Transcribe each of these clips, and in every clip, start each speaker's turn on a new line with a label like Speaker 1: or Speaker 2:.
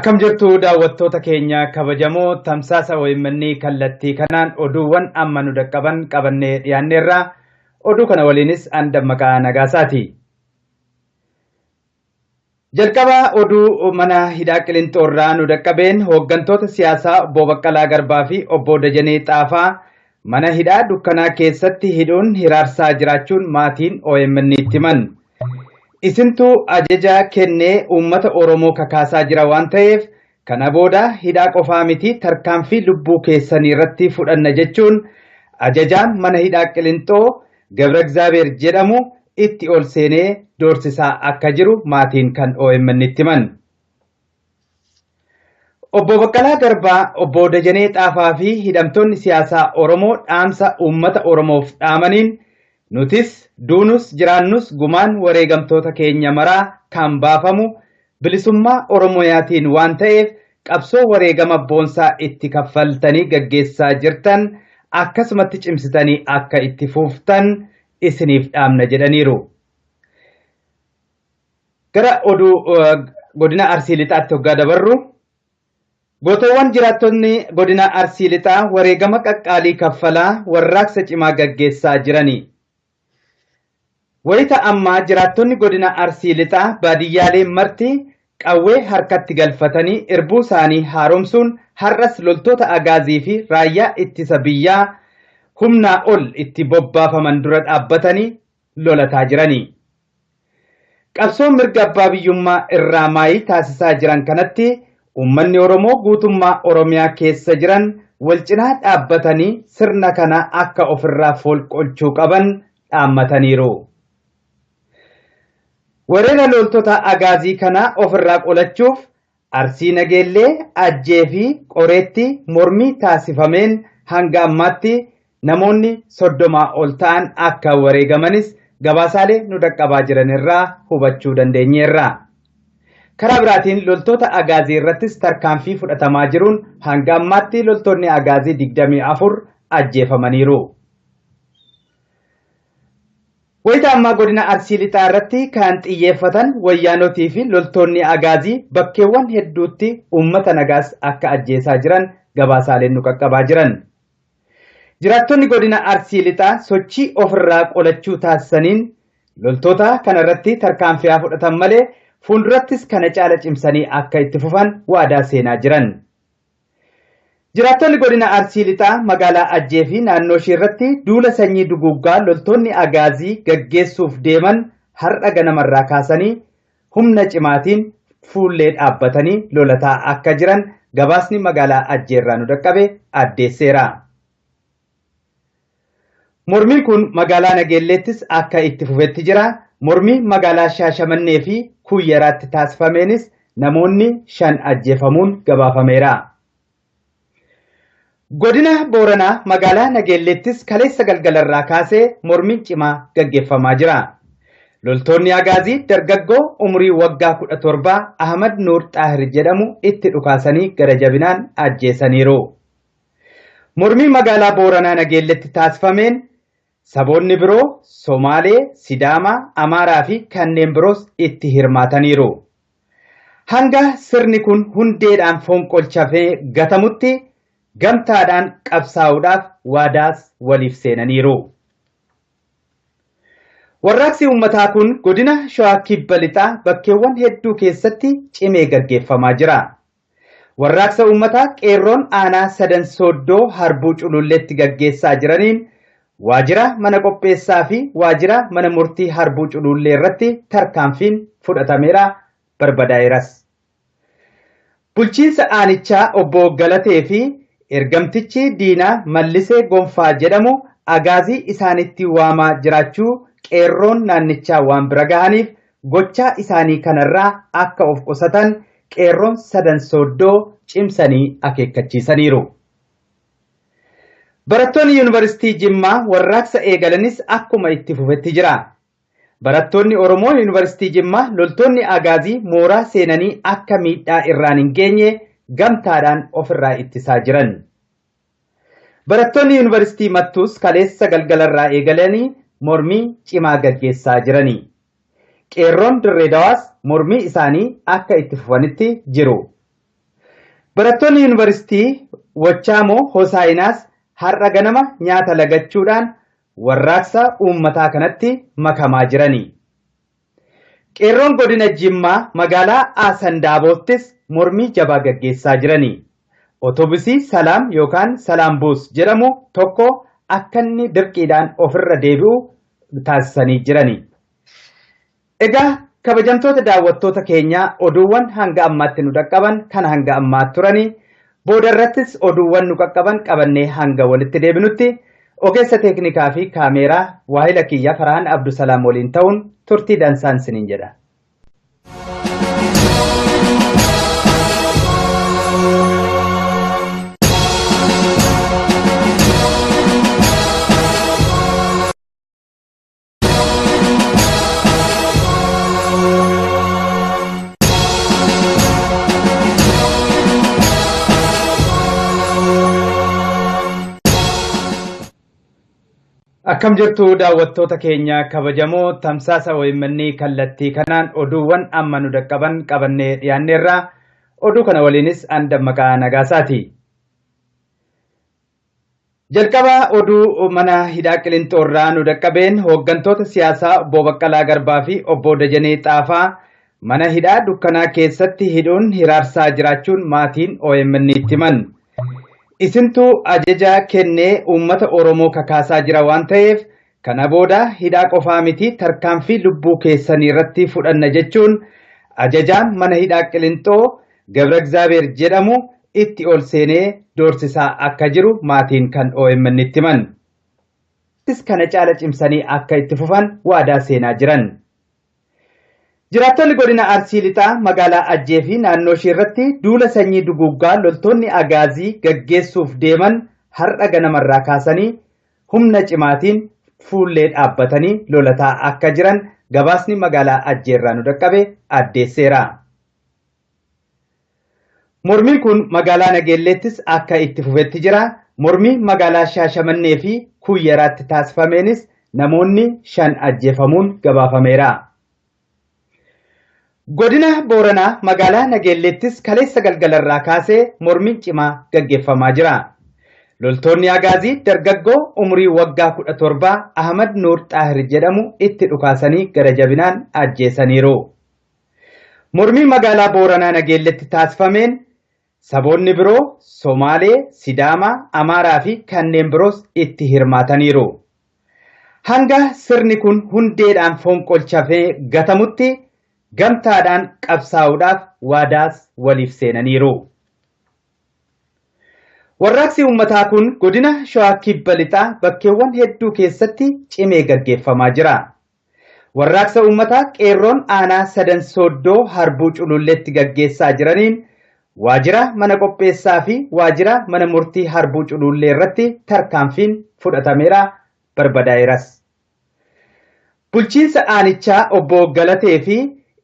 Speaker 1: Akkam jirtu daawwattoota keenya kabajamoo tamsaasa OMN kallattii kanaan oduuwwan amma nu dhaqqaban qabannee dhiyaanneerra oduu kana waliinis Dammaqaa Nagaasaati. Jalqaba oduu mana hidhaa Qilinxoorraa nu dhaqqabeen hooggantoota siyaasaa Obbo Baqqalaa Garbaa fi Obbo Dajanee Xaafaa mana hidhaa dukkanaa keessatti hidhuun hiraarsaa jiraachuun maatiin OMN itti himan. Isintu ajaja kennee uummata Oromoo kakaasaa jira waan ta'eef kana booda hidhaa qofaa miti tarkaanfii lubbuu keessanii irratti fudhanna jechuun ajajaan mana hidhaa Qilinxoo Gabra Egzaabeer jedhamu itti ol seenee doorsisaa akka jiru maatiin kan OMN itti himan. Obbo Baqqalaa Garbaa, Obbo Dajanee Xaafaa fi hidhamtoonni siyaasaa Oromoo dhaamsa uummata Oromoof dhaamaniin nutis duunus jiraannus gumaan wareegamtoota keenya maraa kan baafamu bilisummaa Oromooyaatiin waan ta'eef qabsoo wareegama boonsaa itti kaffaltanii gaggeessaa jirtan akkasumatti cimsitanii akka itti fuftan isiniif dhaamna jedhaniiru. Gara oduu godina Arsii Lixaatti hoggaa dabarru gootawwan jiraattonni godina Arsii Lixaa wareegama qaqqaalii kaffalaa warraaqsa cimaa gaggeessaa jirani. Wayita ammaa jiraattonni godina Arsii Lixaa baadiyyaalee marti qawwee harkatti galfatanii irbuu isaanii haaromsuun har'as loltoota agaazii fi raayyaa ittisa biyyaa humnaa ol itti bobbaafaman dura dhaabbatanii lolataa jirani. Qabsoon mirga abbaa biyyummaa irraa maayii taasisaa jiran kanatti uummanni Oromoo guutummaa Oromiyaa keessa jiran wal cinaa dhaabbatanii sirna kana akka ofirraa folqolchuu qaban dhaammataniiru. Weerara loltoota agaazii kana ofirraa qolachuuf Arsii Nageellee, Ajjee fi Qoreetti mormii taasifameen hanga ammaatti namoonni 30 ol ta'an akka wareegamanis gabaasaalee nu dhaqqabaa jiran irraa hubachuu dandeenyeerra. Karaa biraatiin loltoota agaazii irrattis tarkaanfii fudhatamaa jiruun hanga ammaatti loltoonni agaazii 24 ajjeefamaniiru. Wayita ammaa godina Arsii Lixaa irratti kan xiyyeeffatan wayyaanotii fi loltoonni agaazii bakkeewwan hedduutti uummata nagaas akka ajjeesaa jiran gabaasaaleen nu qaqqabaa jiran. Jiraattonni godina Arsii Lixaa sochii ofirraa qolachuu taasisaniin loltoota kanarratti tarkaanfii fudhatan malee fuuldurattis kana caala cimsanii akka itti fufan waadaa seenaa jiran. Jiraattonni godina Arsii Lixaa magaalaa Ajjee fi naannoo ishee irratti duula sanyii duguuggaa loltoonni agaazii gaggeessuuf deeman har'a ganamarraa kaasanii humna cimaatiin fuullee dhaabbatanii lolataa akka jiran gabaasni magaalaa Ajjee irraa nu dhaqqabe addeesseera. Mormiin kun magaalaa Nageelleettis akka itti fufetti jira. Mormii magaalaa Shaashamannee fi Kuyyaraatti taasifameenis namoonni 5 ajjeefamuun gabaafameera. Godina Booranaa magaalaa Nageelleettis kaleessa galgalarraa kaasee mormiin cimaa gaggeeffamaa jira. Loltoonni agaazii dargaggoo umurii waggaa 17 Ahmad Nuur Xaahir jedhamu itti dhukaasanii gara jabinaan ajjeesaniiru. Mormii magaalaa Booranaa Nageelleetti taasifameen saboonni biroo Somaalee, Sidaamaa, Amaaraa fi kanneen biroos itti hirmaataniiru. Hanga sirni kun hundeedhaan fonqolchamee gatamutti gamtaadhaan qabsaa'uudhaaf waadaas waliif seenaniiru. Warraaqsi uummataa kun godina Shawaa Kibba Lixaa bakkeewwan hedduu keessatti cimee gaggeeffamaa jira. Warraaqsa uummataa qeerroon aanaa Sadan Sooddoo Harbuu Cululleetti gaggeessaa jiraniin waajjira mana qopheessaa fi waajjira mana murtii Harbuu Culullee irratti tarkaanfiin fudhatameera barbadaa'eeras. Bulchiinsa aanichaa obbo Galatee fi ergamtichi diinaa Mallisee Gonfaa jedhamu agaazii isaanitti waamaa jiraachuu qeerroon naannichaa waan bira gahaniif gochaa isaanii kanarraa akka of qusatan qeerroon Sadan Sooddoo cimsanii akeekkachiisaniiru. Barattoonni Yuunivarsiitii Jimmaa warraaqsa eegalanis akkuma itti fufetti jira. Barattoonni Oromoo Yuunivarsiitii Jimmaa loltoonni agaazii mooraa seenanii akka miidhaa irraan hin geenye gamtaadhaan ofirraa ittisaa jiran. Barattoonni Yuunivarsiitii Mattuus kaleessa galgalarraa eegalanii mormii cimaa gaggeessaa jirani. Qeerroon Dirree Dawaas mormii isaanii akka itti fufanitti jiru. Barattoonni yuunivarsiitii Wachaamoo Hosaayinaas har'a ganama nyaata lagachuudhaan warraaqsa uummataa kanatti makamaa jirani. Qeerroon godina Jimmaa magaalaa Asandaabottis mormii jabaa gaggeessaa jirani. Otoobisii Salaam yookaan Salaam Buus jedhamu tokko akka inni dirqiidhaan ofirra deebi'u taasisanii jirani. Egaa kabajamtoota daawwattoota keenyaa oduuwwan hanga ammaatti nu dhaqqaban kan hanga ammaa turani. Booda irrattis oduuwwan nu qaqqaban qabannee hanga walitti deebinutti ogeessa teeknikaa fi kaameeraa waahila kiyya Farahan Abdusalaam waliin ta'uun turtii dansaan siniin jedha. Akkam jirtu daawwattoota keenya kabajamoo tamsaasa OMN kallattii kanaan oduuwwan amma nu dhaqqaban qabannee dhiyaanneerra. Oduu kana waliinis Dammaqaa Nagaasaati. Jalqaba oduu mana hidhaa Qilinxoorraa nu dhaqqabeen hooggantoota siyaasaa Obbo Baqqalaa Garbaa fi Obbo Dajanee Xaafaa mana hidhaa dukkanaa keessatti hidhuun hiraarsaa jiraachuun maatiin OMN itti himan. Isintuu ajaja kennee uummata Oromoo kakaasaa jira waan ta'eef kana booda hidhaa qofaa miti tarkaanfii lubbuu keessanii irratti fudhanna jechuun ajajaan mana hidhaa Qilinxoo Gabra Egzaabeer jedhamu itti ol seenee doorsisaa akka jiru maatiin kan OMN itti himan. Kana caala cimsanii akka itti fufan waadaa seenaa jiran. Jiraattonni godina Arsii Lixaa magaalaa Ajjee fi naannoo ishee irratti duula sanyii duguuggaa loltoonni agaazii gaggeessuuf deeman har'a ganamarraa kaasanii humna cimaatiin fuullee dhaabbatanii lolataa akka jiran gabaasni magaalaa Ajjeerraa nu dhaqqabe addeesseera. Mormiin kun magaalaa Nageelleettis akka itti fufetti jira. Mormii magaalaa Shaashamannee fi Kuyyaraatti taasifameenis namoonni 5 ajjeefamuun gabaafameera. Godina Booranaa magaalaa Nageelleettis kaleessa galgalarraa kaasee mormiin cimaa gaggeeffamaa jira. Loltoonni agaazii dargaggoo umurii waggaa 17 Ahmad Nuur Xaahir jedhamu itti dhukaasanii gara jabinaan ajjeesaniiru. Mormii magaalaa Booranaa Nageelleetti taasifameen saboonni biroo Somaalee, Sidaamaa, Amaaraa fi kanneen biroos itti hirmaataniiru. Hanga sirni kun hundeedhaan fonqolchamee gatamutti gamtaadhaan qabsaa'uudhaaf waadaas waliif seenaniiru. Warraaqsi uummataa kun godina Shawaa Kibba Lixaa bakkeewwan hedduu keessatti cimee gaggeeffamaa jira. Warraaqsa uummataa qeerroon aanaa Sadan Sooddoo Harbuu Cululleetti gaggeessaa jiraniin waajjira mana qopheessaa fi waajjira mana murtii Harbuu Culullee irratti tarkaanfiin fudhatameera barbadaa'eeras. Bulchiinsa aanichaa obbo Galatee fi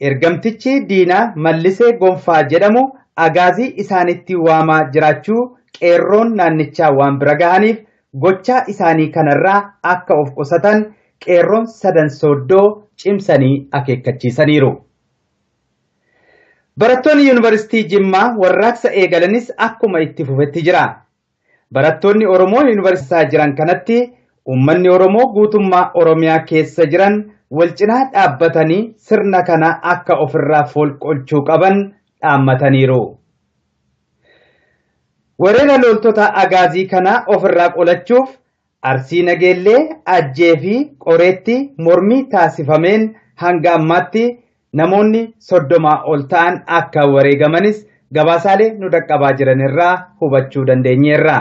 Speaker 1: ergamtichi diinaa Mallisee Gonfaa jedhamu agaazii isaanitti waamaa jiraachuu qeerroon naannichaa waan bira gahaniif gochaa isaanii kanarraa akka of qusatan qeerroon Sadan Sooddoo cimsanii akeekkachiisaniiru. Barattoonni yuunivarsiitii Jimmaa warraaqsa eegalanis akkuma itti fufetti jira. Barattoonni Oromoo yuunivarsiitii jiran kanatti uummanni Oromoo guutummaa Oromiyaa keessa jiran wal cinaa dhaabbatanii sirna kana akka ofirraa fonqolchuu qaban dhaammataniiru. Weerara loltoota agaazii kana ofirraa qolachuuf Arsii Nageellee, Ajjee fi Qoreetti mormii taasifameen hanga ammaatti namoonni 30 ol ta'an akka wareegamanis gabaasaalee nu dhaqqabaa jiran irraa hubachuu dandeenyeerra.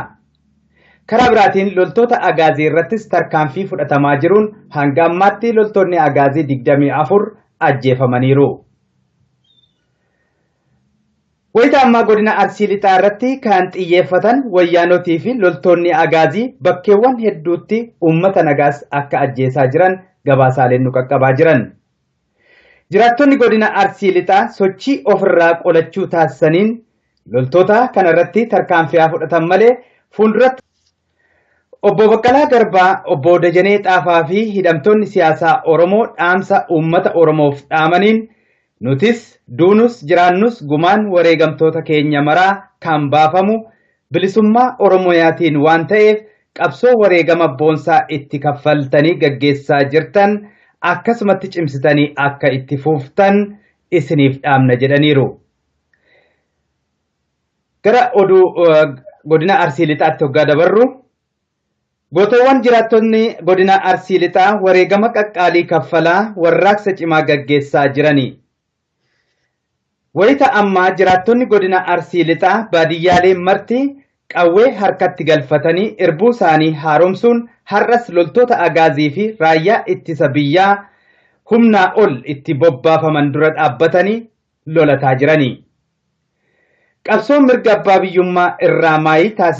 Speaker 1: Karaa biraatiin loltoota agaazii irrattis tarkaanfii fudhatamaa jiruun hanga ammaatti loltoonni agaazii 24 ajjeefamaniiru. Wayita ammaa godina Arsii Lixaa irratti kan xiyyeeffatan wayyaanotii fi loltoonni agaazii bakkeewwan hedduutti uummata nagaas akka ajjeesaa jiran gabaasaaleen nu qaqqabaa jiran. Jiraattonni godina Arsii Lixaa sochii ofirraa qolachuu taasisaniin loltoota kanarratti tarkaanfii fudhatan malee fuulduratti Obbo Baqqalaa Garbaa, Obbo Dajanee Xaafaa fi hidhamtoonni siyaasaa Oromoo dhaamsa uummata Oromoof dhaamaniin Nutis duunus jiraannus gumaan wareegamtoota keenya maraa kan baafamu bilisummaa Oromiyaatiin waan ta'eef qabsoo wareegama boonsaa itti kaffaltanii gaggeessaa jirtan akkasumatti cimsitanii akka itti fuftan isiniif dhaamna jedhaniiru. Gara oduu godina Arsii Lixaatti hoggaa dabarru gootawwan jiraattonni godina Arsii Lixaa wareegama qaqqaalii kaffalaa warraaqsa cimaa gaggeessaa jirani. Wayita ammaa jiraattonni godina Arsii Lixaa baadiyyaalee marti qawwee harkatti galfatanii irbuu isaanii haaromsuun har'as loltoota agaazii fi raayyaa ittisa biyyaa humnaa ol itti bobbaafaman dura dhaabbatanii lolataa jirani. Qabsoon mirga abbaa biyyummaa irraa maayii